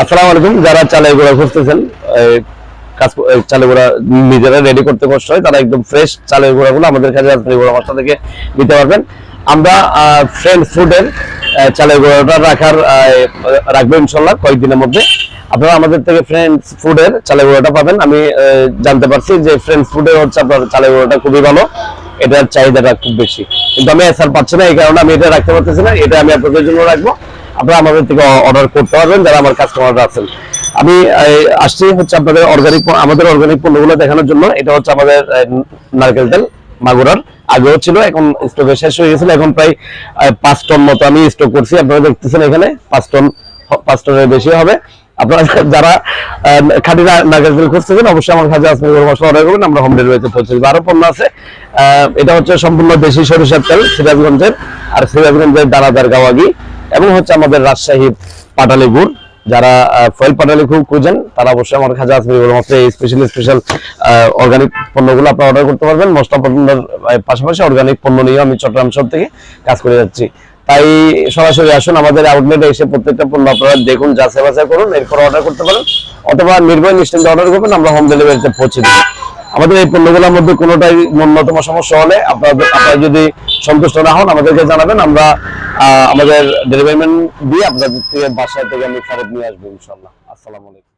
আসসালামু আলাইকুম। যারা চালের গুঁড়া খুঁজতেছেন, চালের গুঁড়া নিজেরা রেডি করতে কষ্ট হয়, তারা একদম ফ্রেশ চালের গুঁড়াগুলো আমাদের কাছে গুঁড়া মশলা থেকে নিতে পারবেন। আমরা ফ্রেন্ড ফুডের চালের গুঁড়াটা রাখবো ইনশাল্লাহ কয়েকদিনের মধ্যে। আপনারা আমাদের থেকে ফ্রেন্ডস ফুডের চালের গুঁড়াটা পাবেন। আমি জানতে পারছি যে ফ্রেন্ডস ফুডের হচ্ছে আপনার চালের গুঁড়াটা খুবই ভালো, এটার চাহিদাটা খুব বেশি, কিন্তু আমি এসআর পাচ্ছি না, এই কারণে আমি এটা রাখতে পারতেছি না। এটা আমি আপনাদের জন্য রাখবো, আপনারা আমাদের থেকে অর্ডার করতে পারবেন যারা আমার কাস্টমাররা আছেন। আমি আসছি হচ্ছে আপনাদের আমাদের অর্গানিক পণ্যগুলো দেখানোর জন্য। এটা হচ্ছে আমাদের নারকেল তেল মাগুরার, আগেও ছিল, এখন স্টকে শেষ হয়ে গেছিল। এখন প্রায় 5 টন মতো আমি স্টক করছি। আপনারা দেখতেছেন এখানে 5 টনের বেশি হবে। আপনারা যারা খাঁটি নারকেল তেল খুঁজতেছেন অবশ্যই আমার কাছে আসবেন, মশলা অর্ডার করবেন, আমরা হোম ডেলিভারিতে পৌঁছে দেবো। আরো পণ্য আছে। এটা হচ্ছে সম্পূর্ণ দেশি সরিষার তেল, সিরাজগঞ্জের, আর সিরাজগঞ্জের দানাদার গাওয়াগি, এবং হচ্ছে আমাদের রাজশাহীর পাটালি গুড়। যারা ফয়েল পাটালি খুব খুঁজেন তারা অবশ্যই আমার কাছে আসবে। এই স্পেশাল অর্গানিক পণ্যগুলো আপনারা অর্ডার করতে পারবেন। মশলা পণ্যের পাশাপাশি অর্গানিক পণ্য নিয়ে আমি চট্টগ্রাম শহর থেকে কাজ করে যাচ্ছি। তাই সরাসরি আসুন আমাদের আউটলেটে এসে প্রত্যেকটা পণ্য আপনারা দেখুন, যাচাই বাছাই করুন, এরপর অর্ডার করতে পারেন, অথবা নির্ভয় নিশ্চিন্তে অর্ডার করবেন, আমরা হোম ডেলিভারিতে পৌঁছে দেব। আমাদের এই পণ্যগুলোর মধ্যে কোনোটাই ন্যূনতম সমস্যা হলে আপনারা যদি সন্তুষ্ট না হন আমাদেরকে জানাবেন, আমরা আমাদের ডেলিভারি ম্যান দিয়ে আপনাদের বাসায় থেকে আমি ফেরত নিয়ে আসবো ইনশাআল্লাহ। আসসালামু আলাইকুম।